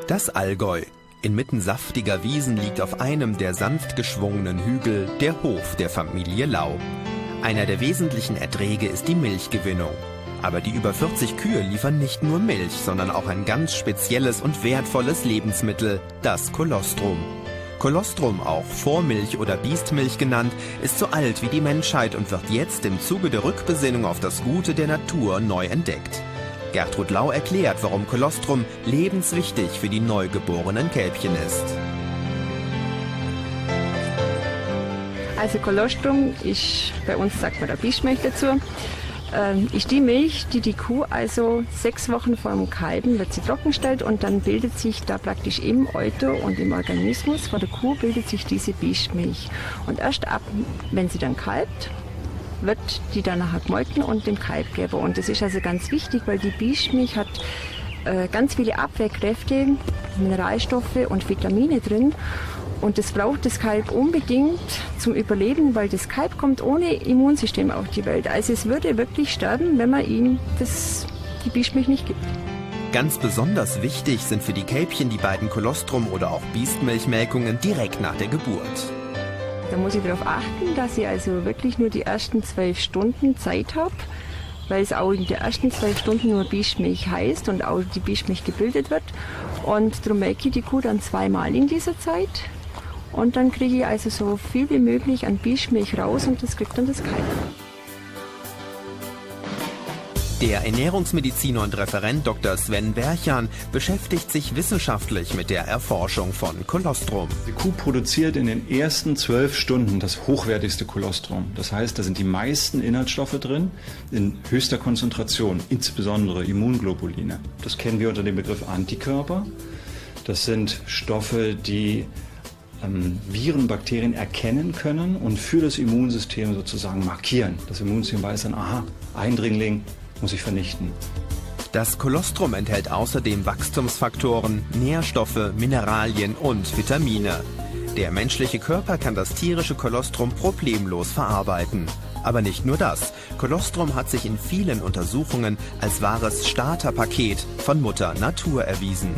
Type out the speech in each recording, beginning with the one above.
Das Allgäu. Inmitten saftiger Wiesen liegt auf einem der sanft geschwungenen Hügel der Hof der Familie Lau. Einer der wesentlichen Erträge ist die Milchgewinnung. Aber die über 40 Kühe liefern nicht nur Milch, sondern auch ein ganz spezielles und wertvolles Lebensmittel, das Kolostrum. Kolostrum, auch Vormilch oder Biestmilch genannt, ist so alt wie die Menschheit und wird jetzt im Zuge der Rückbesinnung auf das Gute der Natur neu entdeckt. Gertrud Lau erklärt, warum Kolostrum lebenswichtig für die neugeborenen Kälbchen ist. Also Kolostrum ist, bei uns sagt man da Biestmilch dazu, ist die Milch, die die Kuh also 6 Wochen vor dem Kalben wird sie trockengestellt und dann bildet sich da praktisch im Euter und im Organismus von der Kuh bildet sich diese Biestmilch. Und erst ab, wenn sie dann kalbt, wird die dann nachher gemolken und dem Kalb geben. Und das ist also ganz wichtig, weil die Biestmilch hat ganz viele Abwehrkräfte, Mineralstoffe und Vitamine drin. Und das braucht das Kalb unbedingt zum Überleben, weil das Kalb kommt ohne Immunsystem auf die Welt. Also es würde wirklich sterben, wenn man ihm die Biestmilch nicht gibt. Ganz besonders wichtig sind für die Kälbchen die beiden Kolostrum- oder auch Biestmilchmelkungen direkt nach der Geburt. Da muss ich darauf achten, dass ich also wirklich nur die ersten 12 Stunden Zeit habe, weil es auch in den ersten 12 Stunden nur Biestmilch heißt und auch die Biestmilch gebildet wird. Und darum melke ich die Kuh dann 2-mal in dieser Zeit. Und dann kriege ich also so viel wie möglich an Biestmilch raus und das kriegt dann das Kalb. Der Ernährungsmediziner und Referent Dr. Sven Berchan beschäftigt sich wissenschaftlich mit der Erforschung von Kolostrum. Die Kuh produziert in den ersten 12 Stunden das hochwertigste Kolostrum. Das heißt, da sind die meisten Inhaltsstoffe drin in höchster Konzentration, insbesondere Immunglobuline. Das kennen wir unter dem Begriff Antikörper. Das sind Stoffe, die Viren, Bakterien erkennen können und für das Immunsystem sozusagen markieren. Das Immunsystem weiß dann, aha, Eindringling, muss ich vernichten. Das Kolostrum enthält außerdem Wachstumsfaktoren, Nährstoffe, Mineralien und Vitamine. Der menschliche Körper kann das tierische Kolostrum problemlos verarbeiten. Aber nicht nur das. Kolostrum hat sich in vielen Untersuchungen als wahres Starterpaket von Mutter Natur erwiesen.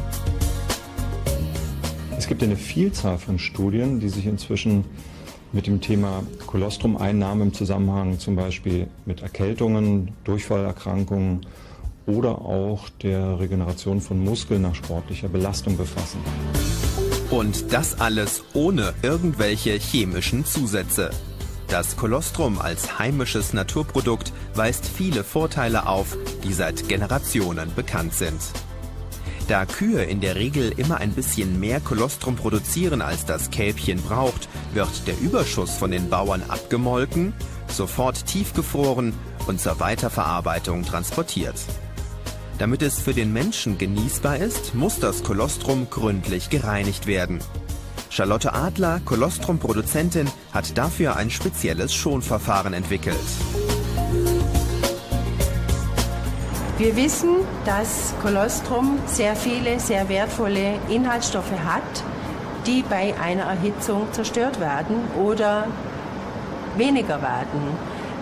Es gibt eine Vielzahl von Studien, die sich inzwischen mit dem Thema Kolostrum-Einnahme im Zusammenhang zum Beispiel mit Erkältungen, Durchfallerkrankungen oder auch der Regeneration von Muskeln nach sportlicher Belastung befassen. Und das alles ohne irgendwelche chemischen Zusätze. Das Kolostrum als heimisches Naturprodukt weist viele Vorteile auf, die seit Generationen bekannt sind. Da Kühe in der Regel immer ein bisschen mehr Kolostrum produzieren, als das Kälbchen braucht, wird der Überschuss von den Bauern abgemolken, sofort tiefgefroren und zur Weiterverarbeitung transportiert. Damit es für den Menschen genießbar ist, muss das Kolostrum gründlich gereinigt werden. Charlotte Adler, Kolostrum-Produzentin, hat dafür ein spezielles Schonverfahren entwickelt. Wir wissen, dass Kolostrum sehr viele, sehr wertvolle Inhaltsstoffe hat, die bei einer Erhitzung zerstört werden oder weniger werden.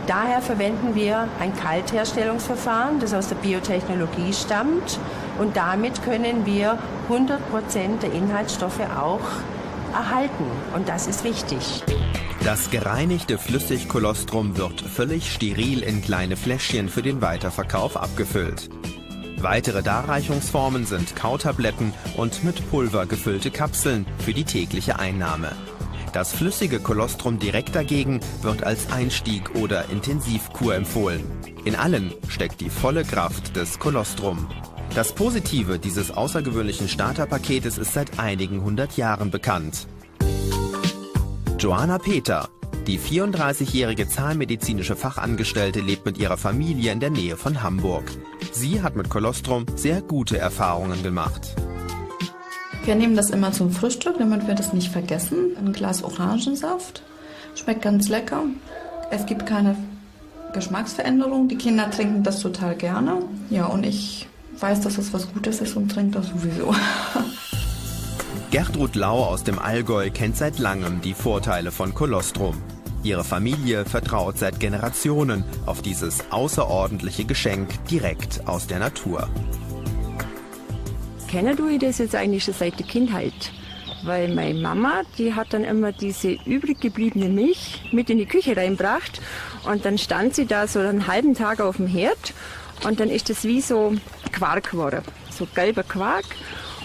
Daher verwenden wir ein Kaltherstellungsverfahren, das aus der Biotechnologie stammt. Und damit können wir 100% der Inhaltsstoffe auch erhalten. Und das ist wichtig. Das gereinigte Flüssigkolostrum wird völlig steril in kleine Fläschchen für den Weiterverkauf abgefüllt. Weitere Darreichungsformen sind Kautabletten und mit Pulver gefüllte Kapseln für die tägliche Einnahme. Das flüssige Kolostrum direkt dagegen wird als Einstieg oder Intensivkur empfohlen. In allen steckt die volle Kraft des Kolostrum. Das Positive dieses außergewöhnlichen Starterpaketes ist seit einigen 100 Jahren bekannt. Joanna Peter, die 34-jährige zahnmedizinische Fachangestellte, lebt mit ihrer Familie in der Nähe von Hamburg. Sie hat mit Kolostrum sehr gute Erfahrungen gemacht. Wir nehmen das immer zum Frühstück, damit wir das nicht vergessen. Ein Glas Orangensaft, schmeckt ganz lecker. Es gibt keine Geschmacksveränderung. Die Kinder trinken das total gerne. Ja, und ich weiß, dass es was Gutes ist und trinke das sowieso. Gertrud Lau aus dem Allgäu kennt seit langem die Vorteile von Kolostrum. Ihre Familie vertraut seit Generationen auf dieses außerordentliche Geschenk direkt aus der Natur. Kennen tue ich das jetzt eigentlich schon seit der Kindheit. Weil meine Mama, die hat dann immer diese übrig gebliebene Milch mit in die Küche reingebracht. Und dann stand sie da so einen halben Tag auf dem Herd. Und dann ist das wie so Quark geworden. So gelber Quark.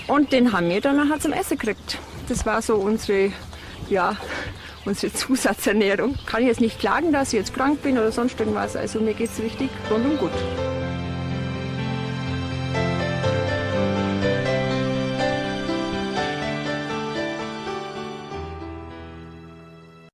Und den haben wir dann nachher zum Essen gekriegt. Das war so unsere Zusatzernährung. Kann ich jetzt nicht klagen, dass ich jetzt krank bin oder sonst irgendwas. Also mir geht es richtig rundum gut.